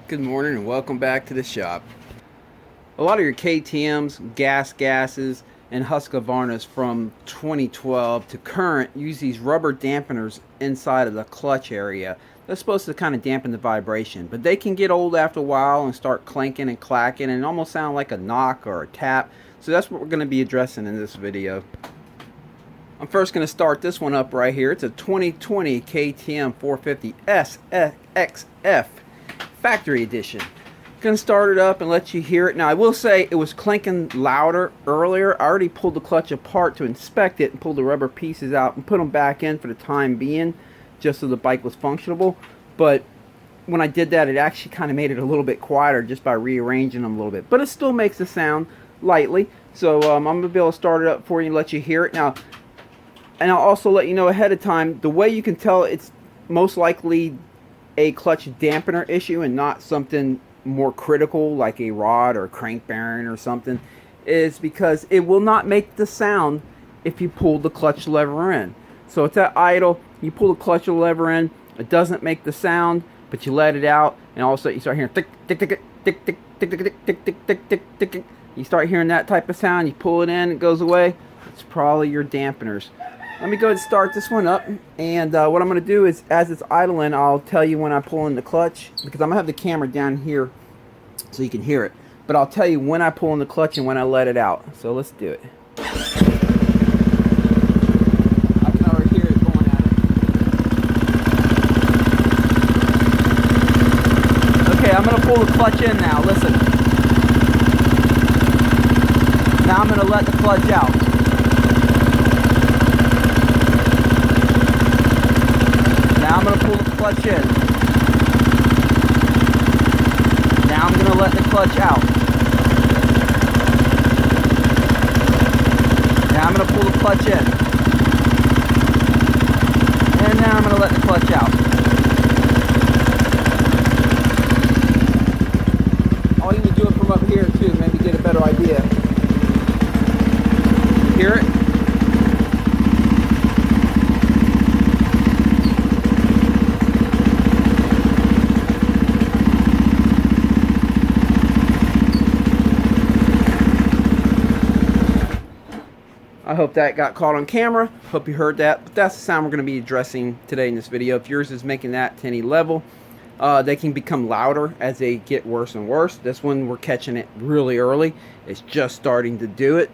Good morning and welcome back to the shop. A lot of your KTMs, gases, and Husqvarnas from 2012 to current use these rubber dampeners inside of the clutch area. They're supposed to kind of dampen the vibration, but they can get old after a while and start clanking and clacking and almost sound like a knock or a tap. So that's what we're going to be addressing in this video. I'm first going to start this one up right here. It's a 2020 KTM 450 SXF Factory Edition. Gonna start it up and let you hear it. Now I will say it was clanking louder earlier. I already pulled the clutch apart to inspect it and pulled the rubber pieces out and put them back in for the time being, just so the bike was functionable. But when I did that, it actually kind of made it a little bit quieter just by rearranging them a little bit. But it still makes the sound lightly. So I'm gonna be able to start it up for you and let you hear it now. And I'll also let you know ahead of time, the way you can tell it's most likely a clutch dampener issue and not something more critical like a rod or crank bearing or something is because it will not make the sound if you pull the clutch lever in. So it's at idle, you pull the clutch lever in, it doesn't make the sound, but you let it out and all of a sudden you start hearing tick tick tick tick tick tick tick tick tick tick tick tick tick. You start hearing that type of sound, you pull it in, it goes away. It's probably your dampeners. Let me go ahead and start this one up, and what I'm going to do is, as it's idling, I'll tell you when I pull in the clutch, because I'm going to have the camera down here so you can hear it. But I'll tell you when I pull in the clutch and when I let it out. So let's do it. I can already hear it going at it. Okay, I'm going to pull the clutch in now. Listen. Now I'm going to let the clutch out. Now I'm going to pull the clutch in. Now I'm going to let the clutch out. Now I'm going to pull the clutch in. And now I'm going to let the clutch out. Or you can do it from up here too, maybe get a better idea. Hear it? I hope that got caught on camera. Hope you heard that. But that's the sound we're going to be addressing today in this video. If yours is making that to any level, they can become louder as they get worse and worse. This one, we're catching it really early. It's just starting to do it.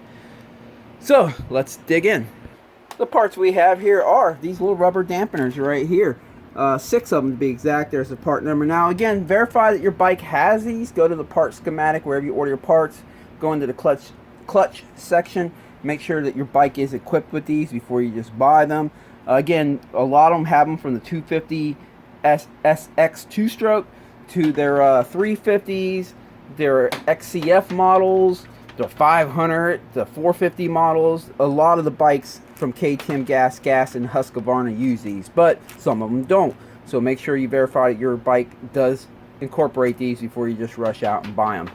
So let's dig in. The parts we have here are these little rubber dampeners right here. 6 of them to be exact. There's the part number. Now again, verify that your bike has these. Go to the part schematic wherever you order your parts. Go into the clutch section. Make sure that your bike is equipped with these before you just buy them. Again, a lot of them have them from the 250 SX 2-stroke to their 350s, their XCF models, their 500, the 450 models. A lot of the bikes from KTM Gas and Husqvarna use these, but some of them don't. So make sure you verify that your bike does incorporate these before you just rush out and buy them.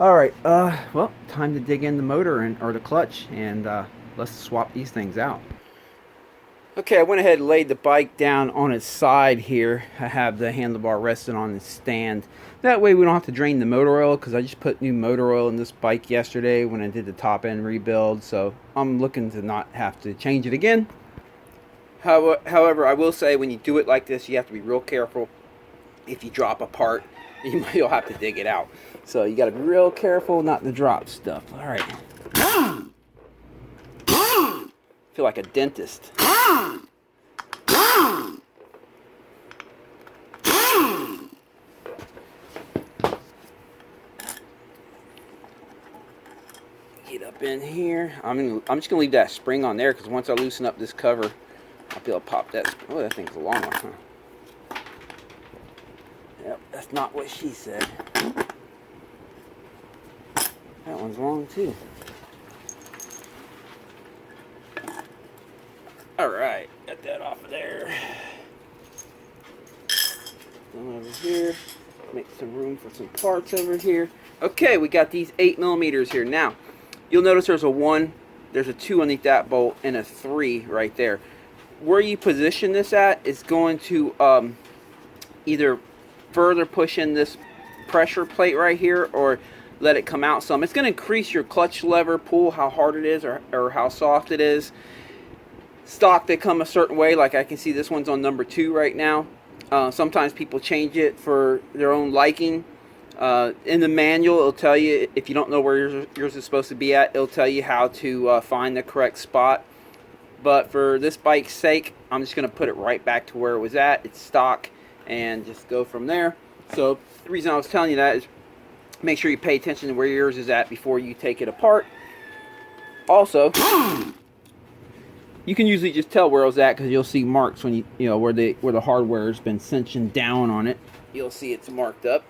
Alright, well, time to dig in the motor or the clutch, and let's swap these things out. Okay, I went ahead and laid the bike down on its side here. I have the handlebar resting on the stand. That way we don't have to drain the motor oil, because I just put new motor oil in this bike yesterday when I did the top end rebuild, so I'm looking to not have to change it again. However, I will say when you do it like this, you have to be real careful. If you drop a part, you'll have to dig it out. So you got to be real careful not to drop stuff. All right. Feel like a dentist. Get up in here. I'm just gonna leave that spring on there because once I loosen up this cover, I'll be able to pop that. Oh, that thing's a long one, huh? Yep, that's not what she said. That one's long too. Alright, got that off of there. Come over here. Make some room for some parts over here. Okay, we got these 8mm here. Now, you'll notice there's a 1, there's a 2 underneath that bolt, and a 3 right there. Where you position this at is going to either further push in this pressure plate right here, or let it come out some. It's going to increase your clutch lever pull, how hard it is or how soft it is. Stock, they come a certain way. Like I can see this one's on number 2 right now. Sometimes people change it for their own liking. In the manual, it'll tell you, if you don't know where yours is supposed to be at, it'll tell you how to find the correct spot. But for this bike's sake, I'm just going to put it right back to where it was at. It's stock, and just go from there. So the reason I was telling you that is make sure you pay attention to where yours is at before you take it apart. Also, you can usually just tell where it was at because you'll see marks when you know where the hardware has been cinching down on it. You'll see it's marked up.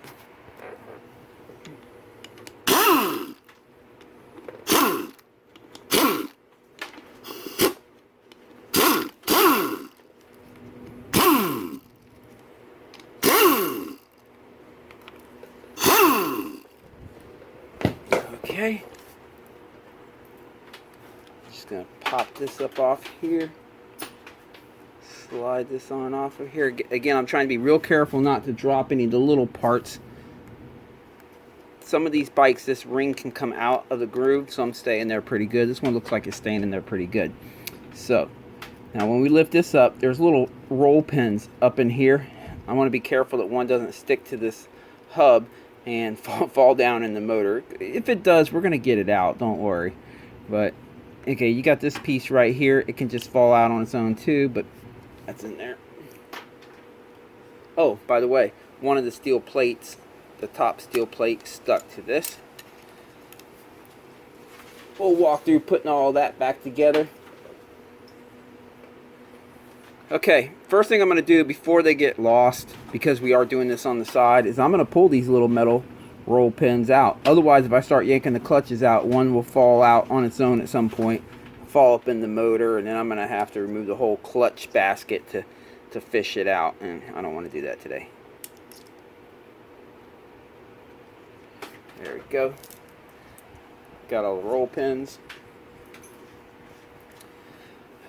Okay, just gonna pop this up off here, slide this on off of here. Again, I'm trying to be real careful not to drop any of the little parts. Some of these bikes, this ring can come out of the groove, so I'm staying there pretty good. This one looks like it's staying in there pretty good. So now when we lift this up, there's little roll pins up in here. I want to be careful that one doesn't stick to this hub and fall down in the motor. If it does, we're going to get it out, don't worry. But okay, you got this piece right here. It can just fall out on its own too, but that's in there. Oh, by the way, one of the steel plates, the top steel plate, stuck to this. We'll walk through putting all that back together. Okay, first thing I'm going to do before they get lost, because we are doing this on the side, is I'm going to pull these little metal roll pins out. Otherwise, if I start yanking the clutches out, one will fall out on its own at some point, fall up in the motor, and then I'm going to have to remove the whole clutch basket to fish it out, and I don't want to do that today. There we go. Got all the roll pins.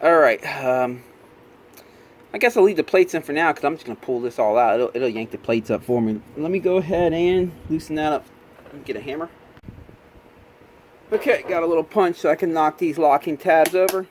Alright, I guess I'll leave the plates in for now because I'm just going to pull this all out. It'll yank the plates up for me. Let me go ahead and loosen that up. Let me get a hammer. Okay, got a little punch so I can knock these locking tabs over.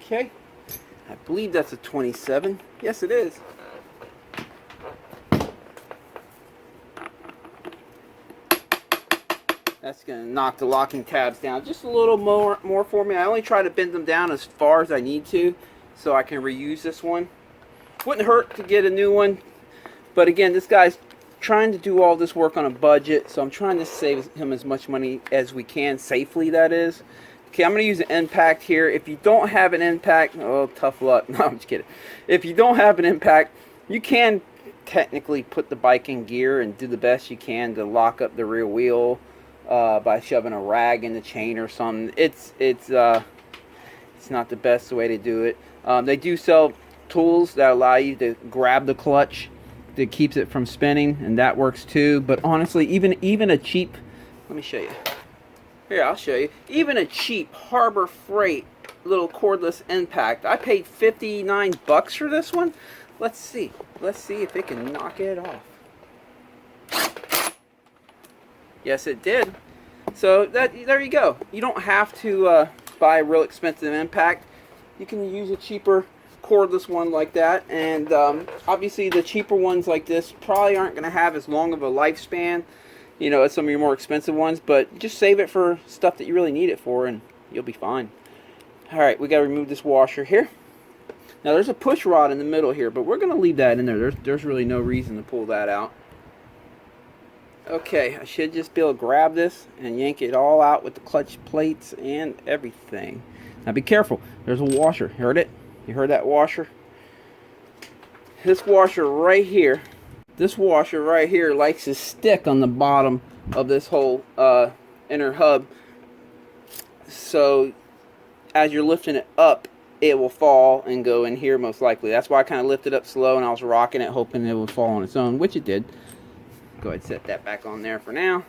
Okay, I believe that's a 27. Yes, it is. That's going to knock the locking tabs down just a little more for me. I only try to bend them down as far as I need to so I can reuse this one. Wouldn't hurt to get a new one, but again, this guy's trying to do all this work on a budget, so I'm trying to save him as much money as we can, safely that is. Okay, I'm going to use an impact here. If you don't have an impact, oh, tough luck. No, I'm just kidding. If you don't have an impact, you can technically put the bike in gear and do the best you can to lock up the rear wheel by shoving a rag in the chain or something. It's not the best way to do it. They do sell tools that allow you to grab the clutch that keeps it from spinning, and that works too. But honestly, even a cheap, let me show you. Here, I'll show you. Even a cheap Harbor Freight little cordless impact. I paid 59 bucks for this one. Let's see. Let's see if it can knock it off. Yes, it did. So there you go. You don't have to buy a real expensive impact. You can use a cheaper cordless one like that, and obviously the cheaper ones like this probably aren't going to have as long of a lifespan, you know, as some of your more expensive ones, but just save it for stuff that you really need it for and you'll be fine. Alright, we got to remove this washer here. Now there's a push rod in the middle here, but we're going to leave that in there. There's really no reason to pull that out. Okay, I should just be able to grab this and yank it all out with the clutch plates and everything. Now be careful, there's a washer. Heard it? You heard that washer? This washer right here, likes to stick on the bottom of this whole inner hub. So as you're lifting it up, it will fall and go in here most likely. That's why I kind of lifted up slow and I was rocking it, hoping it would fall on its own, which it did. Go ahead and set that back on there for now.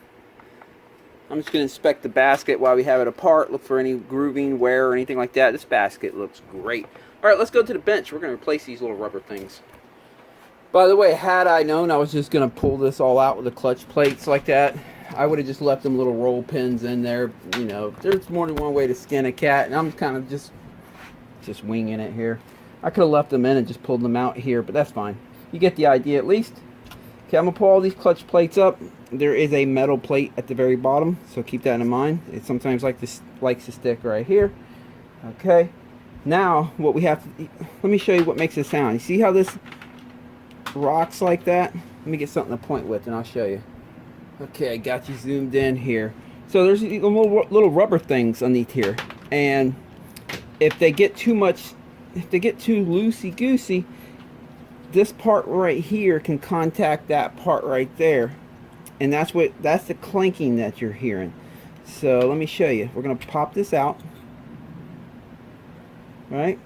I'm just going to inspect the basket while we have it apart, look for any grooving, wear, or anything like that. This basket looks great. All right, let's go to the bench. We're going to replace these little rubber things. By the way, had I known I was just going to pull this all out with the clutch plates like that, I would have just left them little roll pins in there. You know, there's more than one way to skin a cat, and I'm kind of just winging it here. I could have left them in and just pulled them out here, but that's fine. You get the idea at least. Okay, I'm going to pull all these clutch plates up. There is a metal plate at the very bottom, so keep that in mind. It sometimes likes to stick right here. Okay, now what we have to, let me show you what makes it sound. You see how this rocks like that? Let me get something to point with and I'll show you. Okay, I got you zoomed in here. So there's little rubber things underneath here, and if they get too much, if they get too loosey-goosey, this part right here can contact that part right there, and that's the clanking that you're hearing. So let me show you. We're gonna pop this out, right?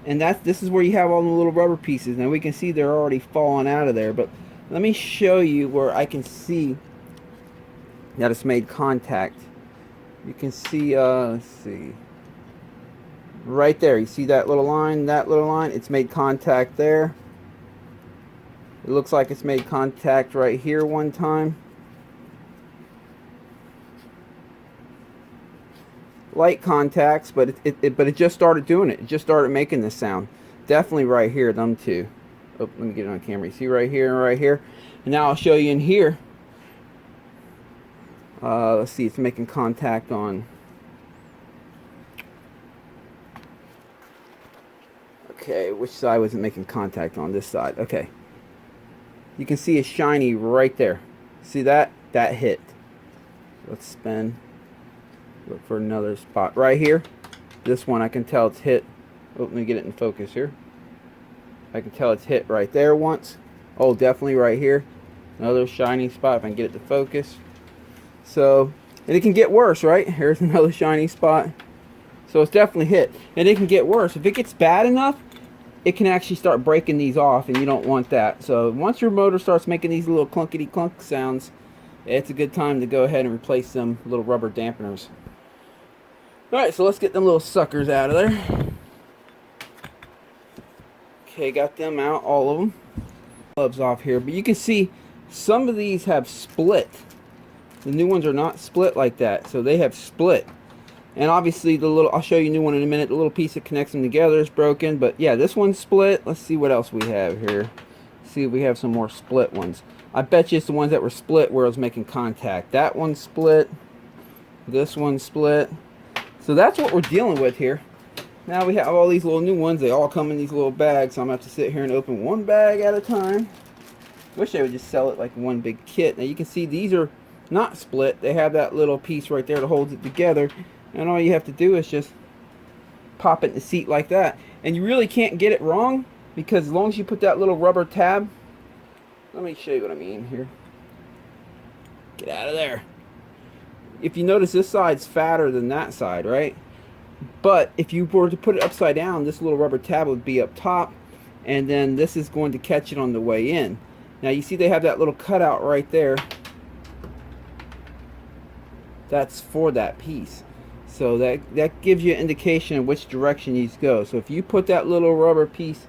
And this is where you have all the little rubber pieces. Now we can see they're already falling out of there, but let me show you where I can see that it's made contact. You can see, let's see, right there. You see that little line? That little line? It's made contact there. It looks like it's made contact right here one time. Light contacts, but it just started doing it. It just started making this sound. Definitely right here, them two. Oh, let me get it on camera. You see right here and right here. And now I'll show you in here. Let's see, it's making contact on. Okay, which side was it making contact on? This side. Okay. You can see it's shiny right there. See that? That hit. Let's spin. Look for another spot right here. This one I can tell it's hit. Oh, let me get it in focus here. I can tell it's hit right there once. Oh, definitely right here. Another shiny spot if I can get it to focus. So, and it can get worse, right? Here's another shiny spot. So it's definitely hit. And it can get worse. If it gets bad enough, it can actually start breaking these off, and you don't want that. So once your motor starts making these little clunkety clunk sounds, it's a good time to go ahead and replace some little rubber dampeners. Alright, so let's get them little suckers out of there. Okay, got them out, all of them. Gloves off here, but you can see some of these have split. The new ones are not split like that, so they have split. And obviously the little, I'll show you a new one in a minute, the little piece that connects them together is broken, but yeah, this one's split. Let's see what else we have here. See if we have some more split ones. I bet you it's the ones that were split where I was making contact. That one's split. This one's split. So that's what we're dealing with here. Now we have all these little new ones. They all come in these little bags, so I'm going to have to sit here and open one bag at a time. Wish they would just sell it like one big kit. Now you can see these are not split. They have that little piece right there that holds it together. And all you have to do is just pop it in the seat like that. And you really can't get it wrong, because as long as you put that little rubber tab, let me show you what I mean here. Get out of there. If you notice, this side's fatter than that side, right? But if you were to put it upside down, this little rubber tab would be up top, and then this is going to catch it on the way in. Now you see they have that little cutout right there. That's for that piece. So that gives you an indication of which direction these go. So if you put that little rubber piece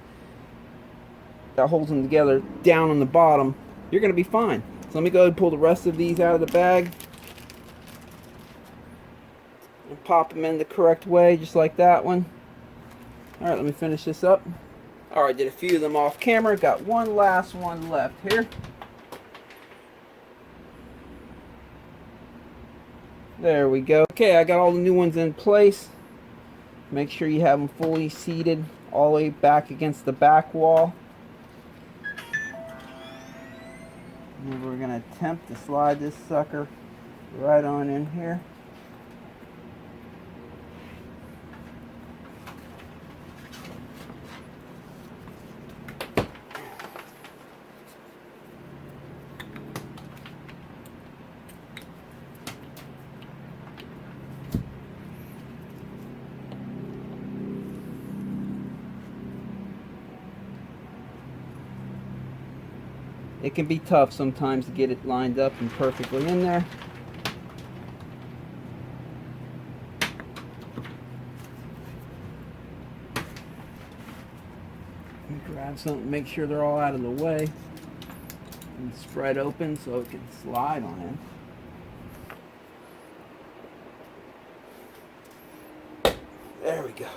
that holds them together down on the bottom, you're going to be fine. So let me go ahead and pull the rest of these out of the bag and pop them in the correct way, just like that one. Alright, let me finish this up. Alright, did a few of them off camera. Got one last one left here. There we go. Okay, I got all the new ones in place. Make sure you have them fully seated all the way back against the back wall. And we're going to attempt to slide this sucker right on in here. It can be tough sometimes to get it lined up and perfectly in there. Let me grab something, make sure they're all out of the way, and spread open so it can slide on in. There we go.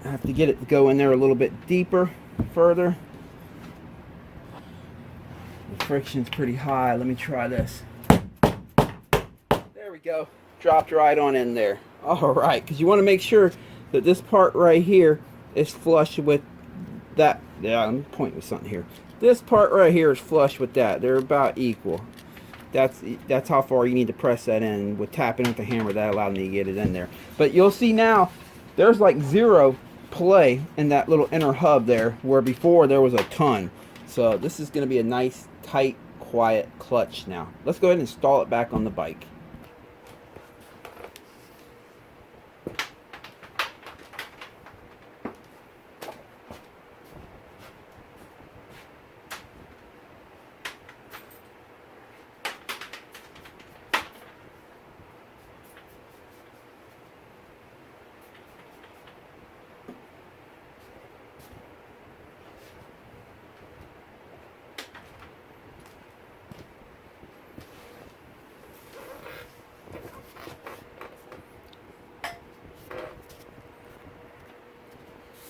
I have to get it to go in there a little bit deeper, further. The friction's pretty high. Let me try this. There we go. Dropped right on in there. All right, because you want to make sure that this part right here is flush with that. Yeah, I'm pointing with something here. This part right here is flush with that. They're about equal. That's how far you need to press that in. With tapping with the hammer, that allowed me to get it in there. But you'll see now, there's like zero play in that little inner hub there, where before there was a ton. So this is going to be a nice, tight, quiet clutch now. Let's go ahead and install it back on the bike.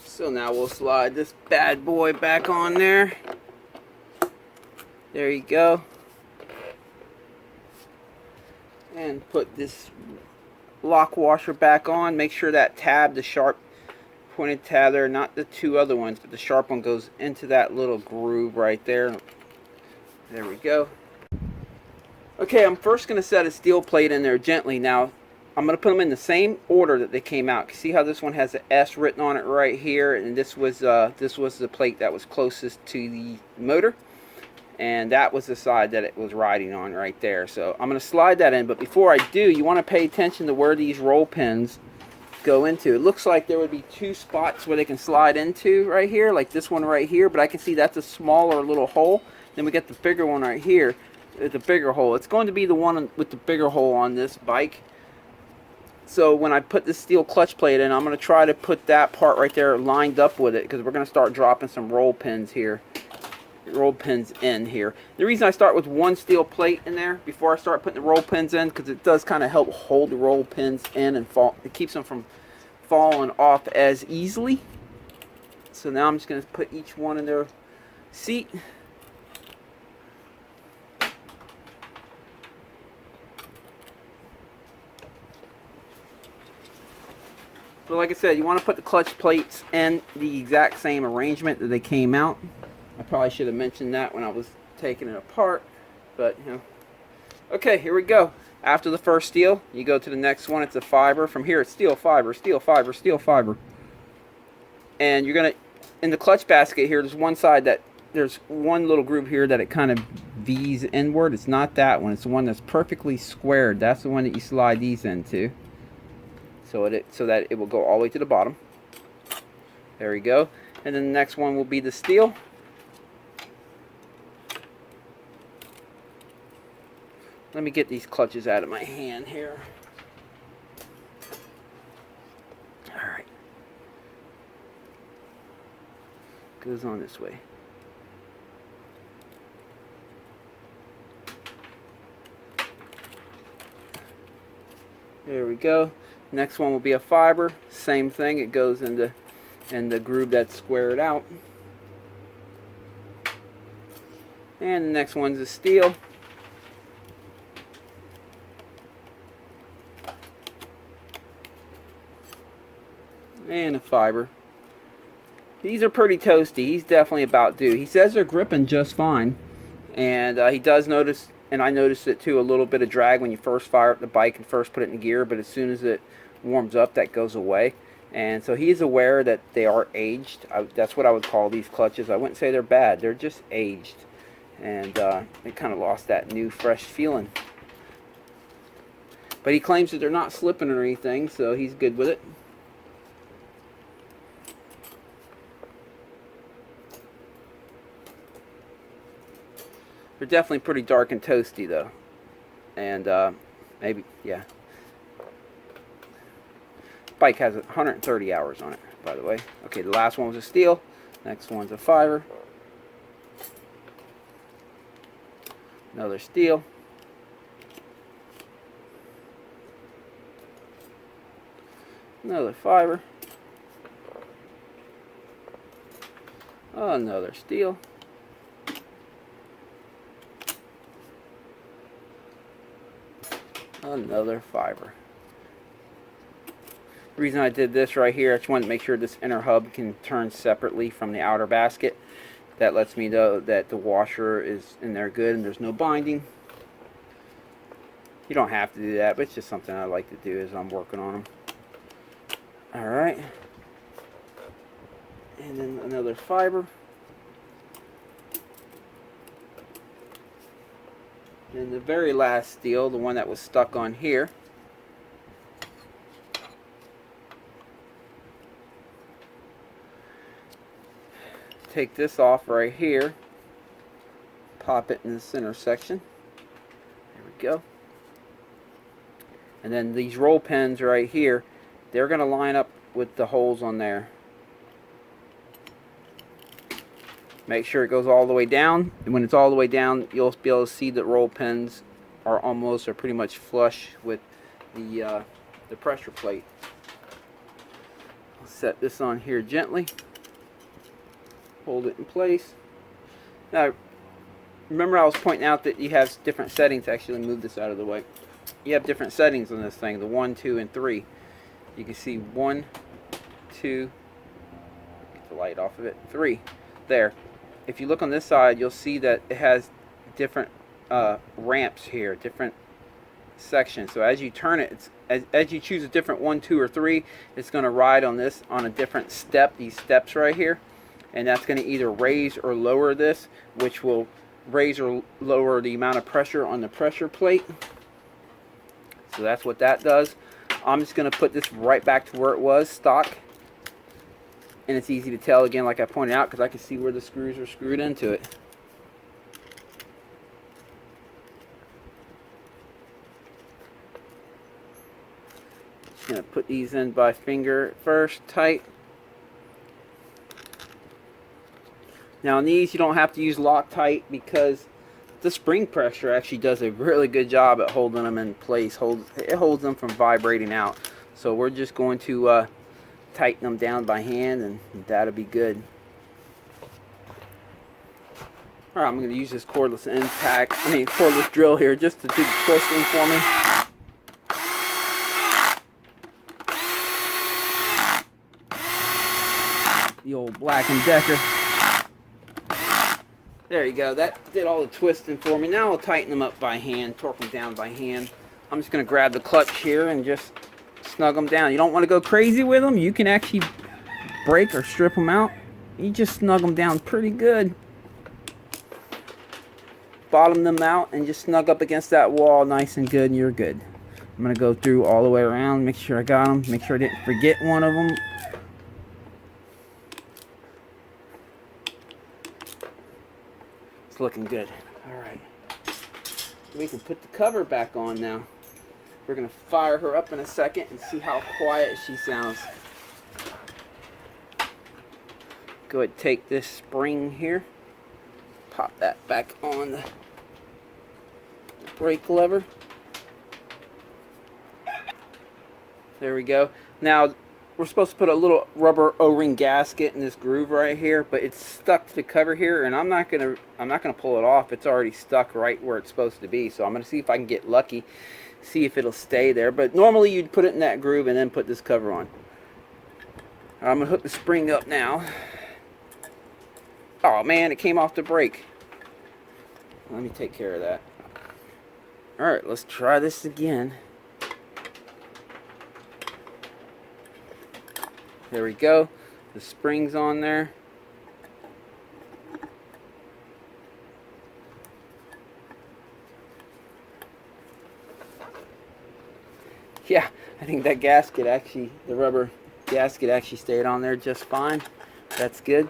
So now we'll slide this bad boy back on there. There you go. And put this lock washer back on. Make sure that tab, the sharp pointed tab there, not the two other ones, but the sharp one goes into that little groove right there. There we go. Okay, I'm first going to set a steel plate in there gently. Now, I'm going to put them in the same order that they came out. See how this one has an S written on it right here, and this was the plate that was closest to the motor, and that was the side that it was riding on right there. So I'm going to slide that in, but before I do, you want to pay attention to where these roll pins go into. It looks like there would be two spots where they can slide into right here, like this one right here, but I can see that's a smaller little hole. Then we get the bigger one right here, the bigger hole. It's going to be the one with the bigger hole on this bike. So when I put this steel clutch plate in, I'm going to try to put that part right there lined up with it, because we're going to start dropping some roll pins here. Roll pins in here. The reason I start with one steel plate in there before I start putting the roll pins in, because it does kind of help hold the roll pins in and fall. It keeps them from falling off as easily. So now I'm just going to put each one in their seat. But like I said, you want to put the clutch plates in the exact same arrangement that they came out. I probably should have mentioned that when I was taking it apart, but you know. Okay, here we go. After the first steel, you go to the next one. It's a fiber. From here, it's steel fiber, steel fiber, steel fiber. And you're gonna, in the clutch basket here, there's one side that there's one little groove here that it kind of V's inward. It's not that one. It's the one that's perfectly squared. That's the one that you slide these into. So that it will go all the way to the bottom. There we go. And then the next one will be the steel. Let me get these clutches out of my hand here. Alright. Goes on this way. There we go. Next one will be a fiber. Same thing. It goes in the groove that's squared out. And the next one's a steel. And a fiber. These are pretty toasty. He's definitely about due. He says they're gripping just fine. And he does notice, and I noticed it too, a little bit of drag when you first fire up the bike and first put it in gear, but as soon as it warms up, that goes away. And so he's aware that they are aged. That's what I would call these clutches. I wouldn't say they're bad. They're just aged. And they kind of lost that new, fresh feeling. But he claims that they're not slipping or anything, so he's good with it. They're definitely pretty dark and toasty though. And maybe, yeah. Bike has 130 hours on it, by the way. Okay, the last one was a steel. Next one's a fiber. Another steel. Another fiber. Another steel. Another fiber. The reason I did this right here, I just wanted to make sure this inner hub can turn separately from the outer basket. That lets me know that the washer is in there good and there's no binding. You don't have to do that, but it's just something I like to do as I'm working on them. Alright. And then another fiber. And the very last steel, the one that was stuck on here. Take this off right here. Pop it in the center section. There we go. And then these roll pins right here, they're going to line up with the holes on there. Make sure it goes all the way down, and when it's all the way down, you'll be able to see that roll pins are almost or pretty much flush with the pressure plate. I'll set this on here gently. Hold it in place. Now, remember I was pointing out that you have different settings. Actually, move this out of the way. You have different settings on this thing, the 1, 2, and 3. You can see 1, 2, get the light off of it, 3. There. If you look on this side, you'll see that it has different ramps here, different sections. So as you turn it, as you choose a different 1, 2, or 3, it's going to ride on this on a different step, these steps right here. And that's going to either raise or lower this, which will raise or lower the amount of pressure on the pressure plate. So that's what that does. I'm just going to put this right back to where it was, stock. And it's easy to tell, again, like I pointed out, because I can see where the screws are screwed into it. Just going to put these in by finger first, tight. Now on these, you don't have to use Loctite because the spring pressure actually does a really good job at holding them in place. It holds them from vibrating out. So we're just going to tighten them down by hand, and that'll be good. Alright, I'm going to use this cordless cordless drill here just to do the twisting for me. The old Black & Decker. There you go. That did all the twisting for me. Now I'll tighten them up by hand, torque them down by hand. I'm just going to grab the clutch here and just snug them down. You don't want to go crazy with them. You can actually break or strip them out. You just snug them down pretty good. Bottom them out and just snug up against that wall nice and good, and you're good. I'm going to go through all the way around, make sure I got them, make sure I didn't forget one of them. It's looking good. Alright. We can put the cover back on now. We're going to fire her up in a second and see how quiet she sounds. Go ahead and take this spring here. Pop that back on the brake lever. There we go. Now, we're supposed to put a little rubber O-ring gasket in this groove right here, but it's stuck to the cover here, and I'm not gonna pull it off. It's already stuck right where it's supposed to be. So I'm gonna see if I can get lucky, see if it'll stay there. But normally you'd put it in that groove and then put this cover on. I'm gonna hook the spring up now. Oh man, it came off the brake. Let me take care of that. Alright, let's try this again. There we go. The spring's on there. Yeah, I think that gasket actually, the rubber gasket actually stayed on there just fine. That's good.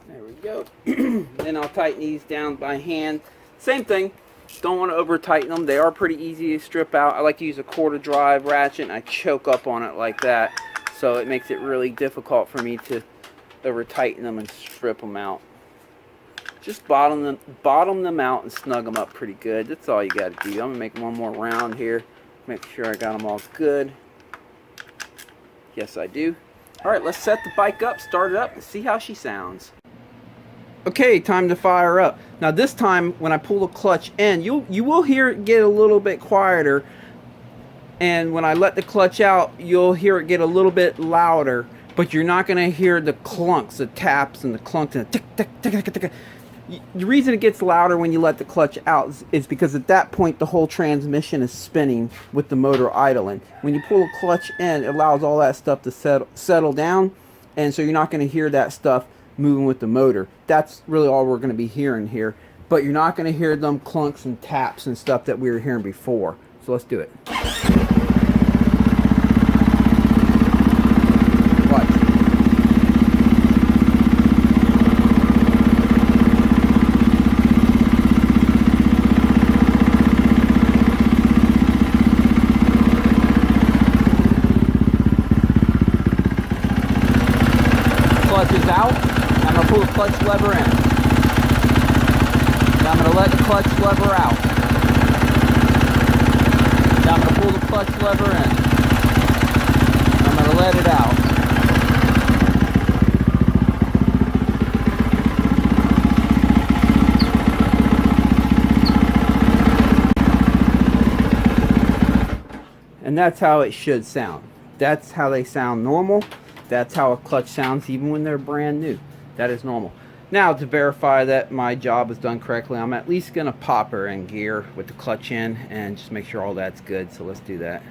There we go. Then I'll tighten these down by hand. Same thing. Don't want to over tighten them. They are pretty easy to strip out. I like to use a quarter drive ratchet and I choke up on it like that. So it makes it really difficult for me to over tighten them and strip them out. Just bottom them out and snug them up pretty good. That's all you got to do. I'm going to make one more round here. Make sure I got them all good. Yes, I do. Alright, let's set the bike up, start it up, and see how she sounds. Okay, time to fire up. Now this time, when I pull the clutch in, you will hear it get a little bit quieter. And when I let the clutch out, you'll hear it get a little bit louder. But you're not going to hear the clunks, the taps, and the clunks, and the tick, tick, tick, tick, tick. The reason it gets louder when you let the clutch out is because at that point the whole transmission is spinning with the motor idling. When you pull the clutch in, it allows all that stuff to settle down, and so you're not going to hear that stuff moving with the motor. That's really all we're going to be hearing here, but you're not going to hear them clunks and taps and stuff that we were hearing before. So let's do it. Clutch is out. I'm going to pull the clutch lever in. Now I'm going to let the clutch lever out. Now I'm going to pull the clutch lever in. I'm going to let it out. And that's how it should sound. That's how they sound normal. That's how a clutch sounds even when they're brand new. That is normal. Now, to verify that my job is done correctly, I'm at least going to pop her in gear with the clutch in and just make sure all that's good. So let's do that.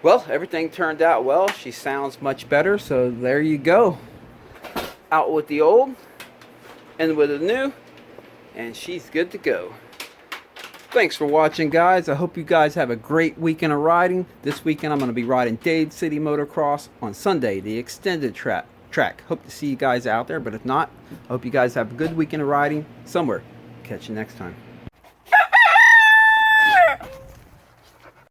Well, everything turned out well. She sounds much better, so there you go. Out with the old, in with the new, and she's good to go. Thanks for watching, guys. I hope you guys have a great weekend of riding. This weekend I'm going to be riding Dade City Motocross on Sunday, the extended track. Hope to see you guys out there, but if not, I hope you guys have a good weekend of riding somewhere. Catch you next time.